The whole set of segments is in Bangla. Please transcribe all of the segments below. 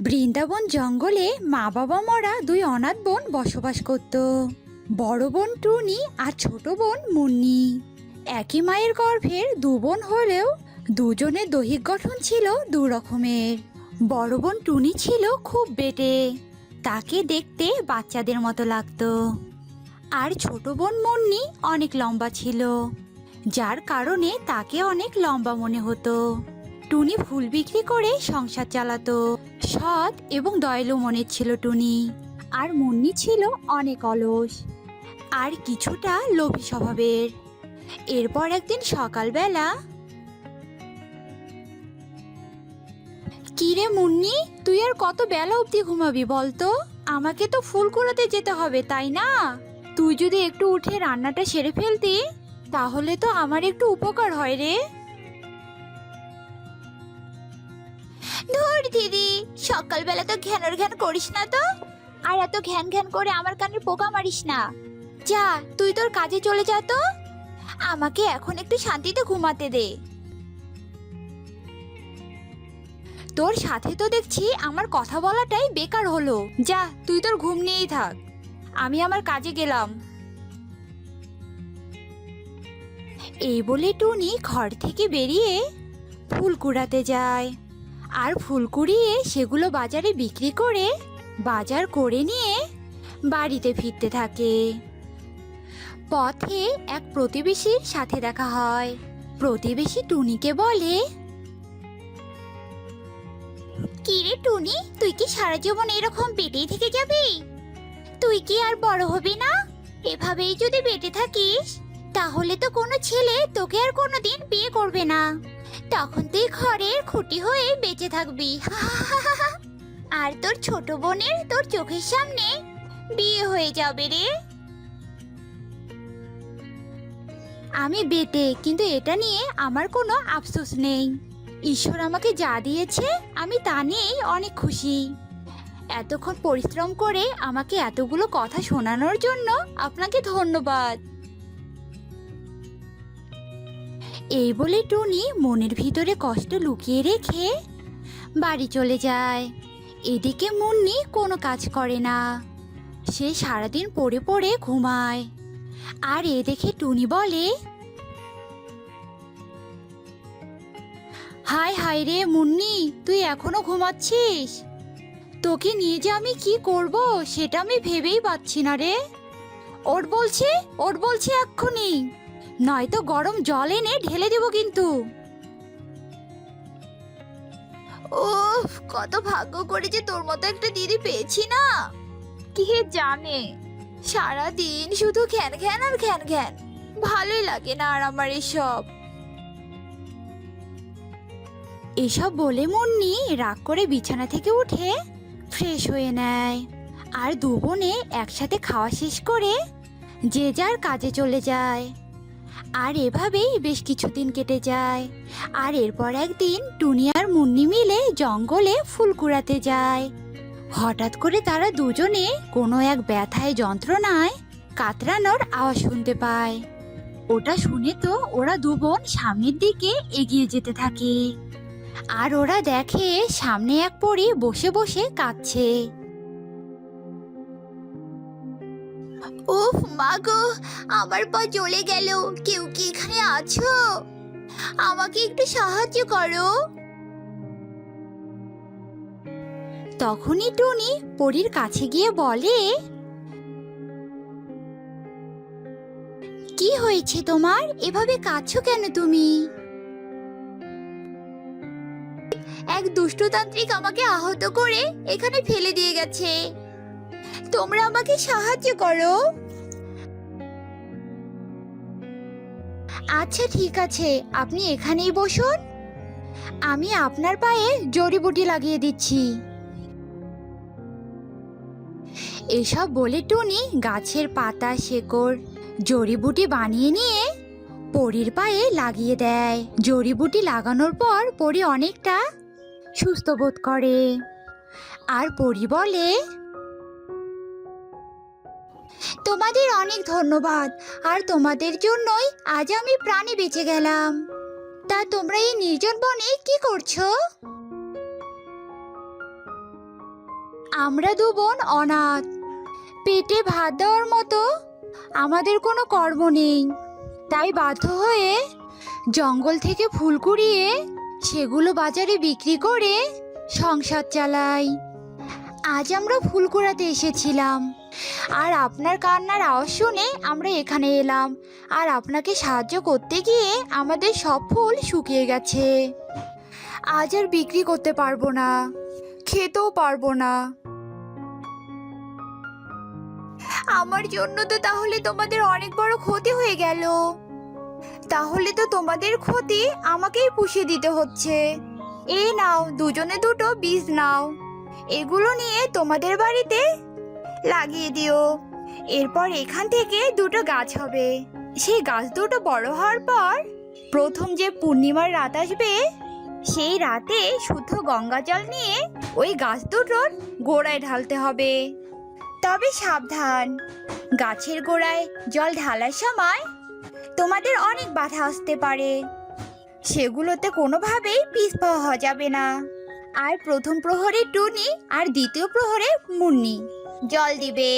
বৃন্দাবন জঙ্গলে মা বাবা মরা দুই অনাথ বোন বসবাস করত। বড় বোন টুনি আর ছোট বোন মুন্নি। একই মায়ের গর্ভের দু বোন হলেও দুজনের দৈহিক গঠন ছিল দু রকমের। বড় বোন টুনি ছিল খুব বেটে, তাকে দেখতে বাচ্চাদের মতো লাগতো। আর ছোট বোন মুন্নি অনেক লম্বা ছিল, যার কারণে তাকে অনেক লম্বা মনে হতো। টুনি ফুল বিক্রি করে সংসার চালাতো। সৎ এবং দয়ালু মনের ছিল টুনি। আর মুন্নি ছিল অনেক অলস আর কিছুটা লোভী স্বভাবের। এরপর একদিন সকালবেলা, কিরে মুন্নি, তুই আর কত বেলা অবধি ঘুমাবি বলতো? আমাকে তো ফুল কুড়াতে যেতে হবে, তাই না? তুই যদি একটু উঠে রান্নাটা সেরে ফেলতি তাহলে তো আমার একটু উপকার হয় রে। ধুর দিদি, সকালবেলা তো ঘ্যানোর ঘ্যান করিস না তো। আর এত ঘ্যান ঘ্যান করে আমার কানে পোকা মারিস না। যা, তুই তোর কাজে চলে যা তো। আমাকে এখন একটু শান্তিতে ঘুমাতে দে। তোর সাথে তো দেখছি আমার কথা বলাটাই বেকার হলো। যা, তুই তোর ঘুম নিয়েই থাক, আমি আমার কাজে গেলাম। এই বলে টুনি ঘর থেকে বেরিয়ে ফুল কুড়াতে যায়। আর ফুল কুড়িয়ে সেগুলো বাজারে বিক্রি করে বাজার করে নিয়ে বাড়িতে ফিরতে থাকে। পথে এক প্রতিবেশীর সাথে দেখা হয়। প্রতিবেশী টুনিকে বলে, কিরে টুনি, তুই কি সারা জীবন এরকম বেঁটেই থেকে যাবি? তুই কি আর বড় হবি না? এভাবেই যদি বেঁটে থাকিস তাহলে তো কোনো ছেলে তোকে আর কোনোদিন বিয়ে করবে না। তখন তুই ঘরের খুঁটি হয়ে বেঁচে থাকবি। আর তোর ছোট বোনের তোর চোখের সামনে বিয়ে হয়ে যাবে রে। আমি বেটে, কিন্তু এটা নিয়ে আমার কোনো আফসোস নেই। ঈশ্বর আমাকে যা দিয়েছে আমি তা নিয়েই অনেক খুশি। এতক্ষণ পরিশ্রম করে আমাকে এতগুলো কথা শোনানোর জন্য আপনাকে ধন্যবাদ। এই বলে টুনি মনের ভিতরে কষ্ট লুকিয়ে রেখে বাড়ি চলে যায়। এদিকে মুন্নি কোনো কাজ করে না, সে সারাদিন পড়ে পড়ে ঘুমায়। আর এ দেখে টুনি বলে, হায় হায় রে মুন্নি, তুই এখনো ঘুমাচ্ছিস? তোকে নিয়ে যে আমি কি করব সেটা আমি ভেবেই পাচ্ছি না রে। ওঠ বলছি এক্ষুনি, নয়তো গরম জল এনে ঢেলে দেব কিন্তু। ওফ, কত ভাগ্য করে যে তোর মতো একটা দিদি পেয়েছি না। কে জানে, সারা দিন শুধু ঘ্যান ঘ্যান আর ঘ্যান ঘ্যান, ভালোই লাগে না আর আমার এসব বলে মুন্নি রাগ করে বিছানা থেকে উঠে ফ্রেশ হয়ে নেয়। আর দু বোনে একসাথে খাওয়া শেষ করে যে যার কাজে চলে যায়। আর এভাবেই বেশ কিছুদিন কেটে যায়। আর এরপর একদিন টুনি আর মুন্নি মিলে জঙ্গলে ফুল কুড়াতে যায়। হঠাৎ করে তারা দুজনে কোনো এক ব্যথায় যন্ত্রণায় কাতরানোর আওয়াজ শুনতে পায়। ওটা শুনে তো ওরা দু বোন সামনের দিকে এগিয়ে যেতে থাকে। আর ওরা দেখে সামনে এক পরী বসে বসে কাঁদছে। উফ মা গো, আমার পা জ্বলে গেল। কেউ কি এখানে আছো? আমাকে একটু সাহায্য করো। তখনই টুনি পরীর কাছে গিয়ে বলে, কি হয়েছে তোমার? এভাবে কাঁদছো কেন তুমি? এক দুষ্টতান্ত্রিক আমাকে আহত করে এখানে ফেলে দিয়ে গেছে। তোমরা আমাকে সাহায্য করো। আচ্ছা ঠিক আছে, আপনি এখানেই বসুন, আমি আপনার পায়ে জড়িবুটি লাগিয়ে দিচ্ছি। এসব বলে টুনি গাছের পাতা শেকড় জড়িবুটি বানিয়ে নিয়ে পরীর পায়ে লাগিয়ে দেয়। জড়িবুটি লাগানোর পর পরী অনেকটা সুস্থ বোধ করে। আর পরী বলে, তোমাদের অনেক ধন্যবাদ, আর তোমাদের জন্যই আজ আমি প্রাণে বেঁচে গেলাম। তা তোমরা এই নির্জন বনে কি করছো? আমরা দু বোন অনাথ, পেটে ভাত দেওয়ার মতো আমাদের কোনো কর্ম নেই। তাই বাধ্য হয়ে জঙ্গল থেকে ফুল কুড়িয়ে সেগুলো বাজারে বিক্রি করে সংসার চালাই। আজ আমরা ফুল কুড়াতে এসেছিলাম, আর আপনার কান্নার আওয়াজ শুনে আমরা এখানে এলাম। আর আপনাকে সাহায্য করতে গিয়ে আমাদের সব ফুল শুকিয়ে গেছে। আজ আর বিক্রি করতে পারবো না, খেতেও পারবো না। আমার জন্য তো তাহলে তোমাদের অনেক বড় ক্ষতি হয়ে গেল। তাহলে তো তোমাদের ক্ষতি আমাকেই পুষিয়ে দিতে হচ্ছে। এই নাও, দুজনে দুটো বীজ নাও, এগুলো নিয়ে তোমাদের বাড়িতে লাগিয়ে দিও। এরপর এখান থেকে দুটো গাছ হবে। সেই গাছ দুটো বড় হওয়ার পর প্রথম যে পূর্ণিমার রাত আসবে, সেই রাতে শুদ্ধ গঙ্গা জল নিয়ে ওই গাছ দুটোর গোড়ায় ঢালতে হবে। তবে সাবধান, গাছের গোড়ায় জল ঢালার সময় তোমাদের অনেক বাধা আসতে পারে, সেগুলোতে কোনোভাবেই পিছপা হওয়া যাবে না। আর প্রথম প্রহরে টুনি আর দ্বিতীয় প্রহরে মুন্নি জল দিবে,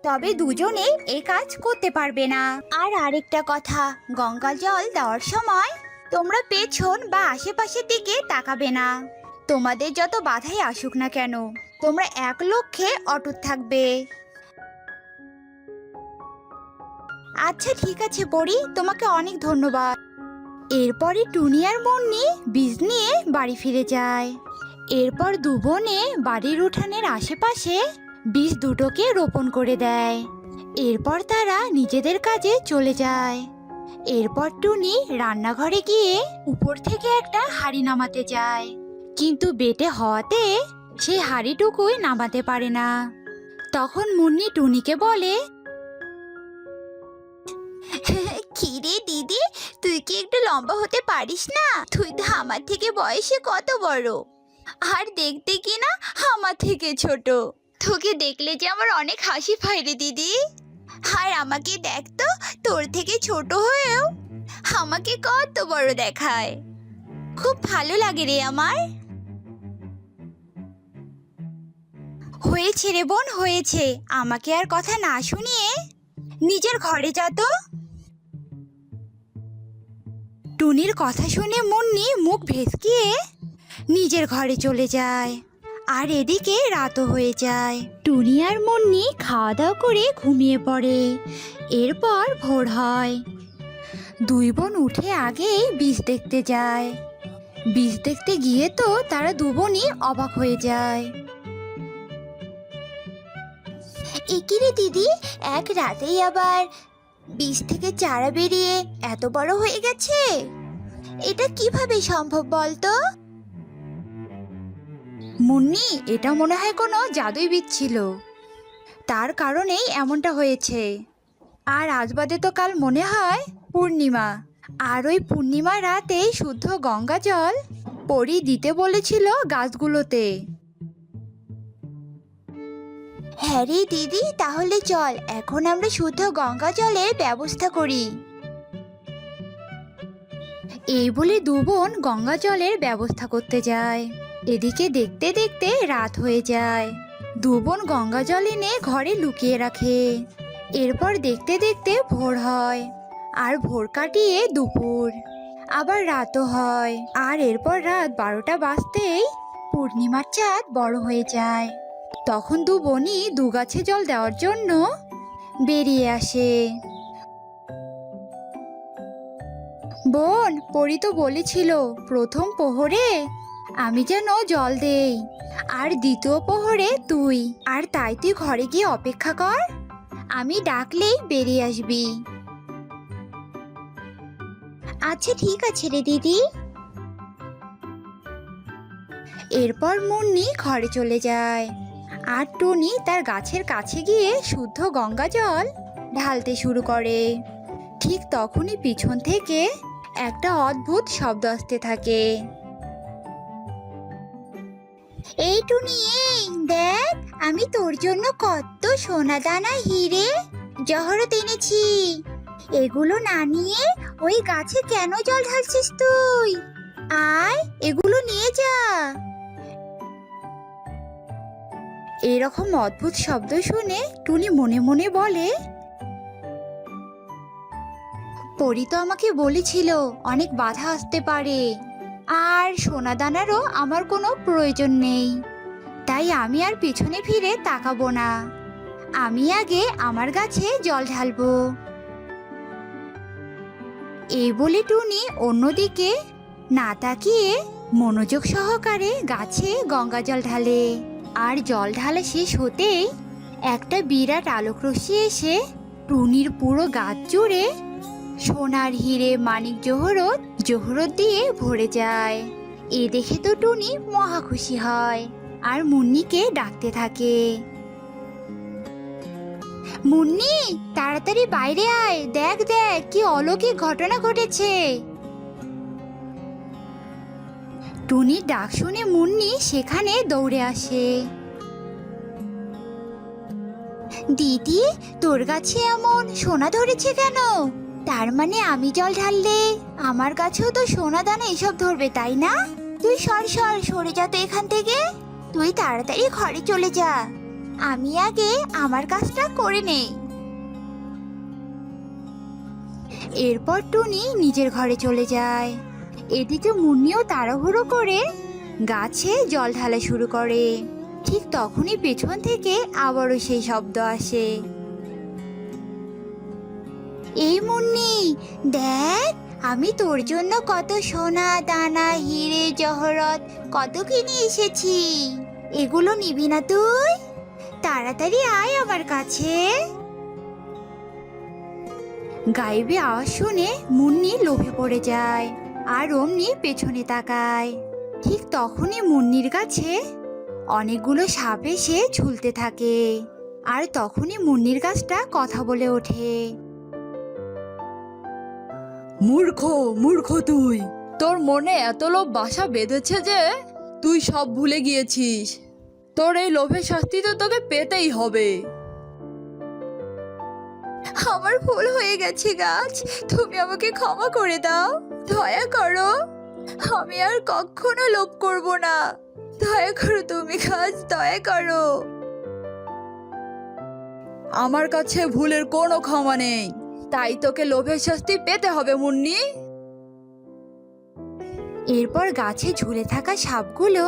তবে দুজনে এই কাজ করতে পারবে না। আর আরেকটা কথা, গঙ্গা জল দেওয়ার সময় তোমরা পেছন বা আশেপাশের দিকে তাকাবে না। তোমাদের যত বাধাই আসুক না কেন, তোমরা এক লক্ষ্যে অটুট থাকবে। আচ্ছা ঠিক আছে পরি, তোমাকে অনেক ধন্যবাদ। এরপরে টুনি আর মুন্নি বীজ নিয়ে বাড়ি ফিরে যায়। এরপর দু বোনে বাড়ির উঠানের আশেপাশে বীজ দুটোকে রোপণ করে দেয়। এরপর তারা নিজেদের কাজে চলে যায়। এরপর টুনি রান্নাঘরে গিয়ে উপর থেকে একটা হাঁড়ি নামাতে যায়, কিন্তু বেটে হওয়াতে সেই হাঁড়িটুকুই নামাতে পারে না। তখন মুন্নি টুনিকে বলে, কিরে দিদি, তুই কি একটু লম্বা হতে পারিস না? তুই তো আমার থেকে বয়সে কত বড়, আর দেখতে কি না আমার থেকে ছোট। তোকে দেখলে যে আমার অনেক হাসি পায় রে দিদি। আর আমাকে দেখ তো, তোর থেকে ছোট হয়েও আমাকে কত বড় দেখায়। খুব ভালো লাগে রে আমার। হয়েছে রে বোন, হয়েছে। আমাকে আর কথা না শুনিয়ে নিজের ঘরে যা তো। টুনির কথা শুনে মুন্নি মুখ ভেসকিয়ে নিজের ঘরে চলে যায়। আর এদিকে রাতও হয়ে যায়। টুনি আর মুন্নি খাওয়া দাওয়া করে ঘুমিয়ে পড়ে। এরপর ভোর হয়। দুই বোন উঠে আগেই বীজ দেখতে যায়। বীজ দেখতে গিয়ে তো তারা দু বোনই অবাক হয়ে যায়। একি রে দিদি, এক রাতেই আবার বীজ থেকে চারা বেরিয়ে এত বড় হয়ে গেছে, এটা কিভাবে সম্ভব বলতো? মুন্নি, এটা মনে হয় কোনো জাদুই বীজ ছিল, তার কারণেই এমনটা হয়েছে। আর আজ বাদে তো কাল মনে হয় পূর্ণিমা, আর ওই পূর্ণিমা রাতে শুদ্ধ গঙ্গা জল পরি দিতে বলেছিল গাছগুলোতে। হ্যাঁ রে দিদি, তাহলে চল এখন আমরা শুদ্ধ গঙ্গা জলের ব্যবস্থা করি। এই বলে দু বোন গঙ্গা জলের ব্যবস্থা করতে যায়। এদিকে দেখতে দেখতে রাত হয়ে যায়। দু বোন গঙ্গা জল এনে ঘরে লুকিয়ে রাখে। এরপর দেখতে দেখতে ভোর হয়, আর ভোর কাটিয়ে দুপুর, আবার রাতও হয়। আর এরপর রাত 12টা বাজতেই পূর্ণিমার চাঁদ বড় হয়ে যায়। তখন দু বোনই দু গাছে জল দেওয়ার জন্য বেরিয়ে আসে। বোন, পরি তো বলেছিল প্রথম প্রহরে আমি যেন জল দেই, আর দ্বিতীয় প্রহরে তুই। আর তাই তুই ঘরে গিয়ে অপেক্ষা কর, আমি ডাকলেই বেরিয়ে আসবি। আচ্ছা ঠিক আছে রে দিদি। এরপর মুন্নি ঘরে চলে যায়, আর টুনি তার গাছের কাছে গিয়ে শুদ্ধ গঙ্গা জল ঢালতে শুরু করে। ঠিক তখনই পিছন থেকে একটা অদ্ভুত শব্দ আসতে থাকে। এই টুনি, এই দেখ, আমি তোর জন্য কত সোনা দানা হিরে জহরত এনেছি। এগুলো না নিয়ে ওই গাছে কেন জল ঢালছিস তুই? আয়, এগুলো নিয়ে যা। এরকম অদ্ভুত শব্দ শুনে টুনি মনে মনে বলে, পরী তো আমাকে বলেছিল অনেক বাধা আসতে পারে, আর সোনা দানারও আমার কোনো প্রয়োজন নেই। তাই আমি আর পিছনে ফিরে তাকাবো না। আমি আগে আমার গাছে জল ঢালবো। এই বলে টুনি অন্যদিকে না তাকিয়ে মনোযোগ সহকারে গাছে গঙ্গা জল ঢালে। আর জল ঢালা শেষ হতেই একটা বিরাট আলোক রশ্মি এসে টুনির পুরো গাছ জুড়ে সোনার হিরে মানিক জহরত জহরত দিয়ে ভরে যায়। এ দেখে তো টুনি মহা খুশি হয় আর মুন্নিকে ডাকতে থাকে, মুন্নি তাড়াতাড়ি বাইরে আয়, দেখ দেখ কি অলৌকিক ঘটনা ঘটেছে। টুনির ডাক শুনে মুন্নি সেখানে দৌড়ে আসে। দিদি, তোর গাছে এমন সোনা ধরেছে কেন? তার মানে আমি জল ঢাললে আমার গাছেও তো সোনা দানা এসব ধরবে, তাই না? তুই সরে যা তো এখান থেকে। তুই তাড়াতাড়ি ঘরে চলে যা, আমি আগে আমার কাজটা করে নেই। এরপর টুনি নিজের ঘরে চলে যায়। এদিকে মুন্নিও তাড়াহুড়ো করে গাছে জল ঢালা শুরু করে। ঠিক তখনই পেছন থেকে আবারও সেই শব্দ আসে, এই মুন্নি দেখ, আমি তোর জন্য কত সোনা দানা হিরে জহরত কত কিনে এসেছি। এগুলো নিবি না তুই? তাড়াতাড়ি আয় আমার কাছে। গায়েবী আওয়াজ শুনে মুন্নি লোভে পড়ে যায় আর অমনি পেছনে তাকায়। ঠিক তখনই মুন্নির কাছে অনেকগুলো সাপ এসে ঝুলতে থাকে। আর তখনই মুন্নির গাছটা কথা বলে ওঠে, মূর্খ মূর্খ তুই, তোর মনে এত লোভ বাসা বেঁধেছে যে তুই সব ভুলে গিয়েছিস। তোর এই লোভের শাস্তি তো তোকে পেতেই হবে। আমার ভুল হয়ে গেছে গাছ, তুমি আমাকে ক্ষমা করে দাও, দয়া করো। আমি আর কখনো লোভ করব না, দয়া করো তুমি গাছ, দয়া করো। আমার কাছে ভুলের কোনো ক্ষমা নেই, তাই তোকে লোভের শাস্তি পেতে হবে মুন্নি। এরপর গাছে ঝুলে থাকা সাপগুলো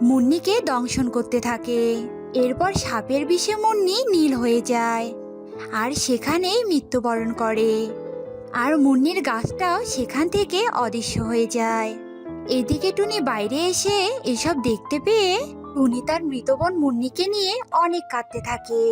মুন্নিকে দংশন করতে থাকে। এরপর সাপের বিষে মুন্নি নীল হয়ে যায় আর সেখানেই মৃত্যুবরণ করে। আর মুন্নির গাছটাও সেখান থেকে অদৃশ্য হয়ে যায়। এদিকে টুনি বাইরে এসে এসব দেখতে পেয়ে টুনি তার মৃত বোন মুন্নিকে নিয়ে অনেক কাঁদতে থাকে।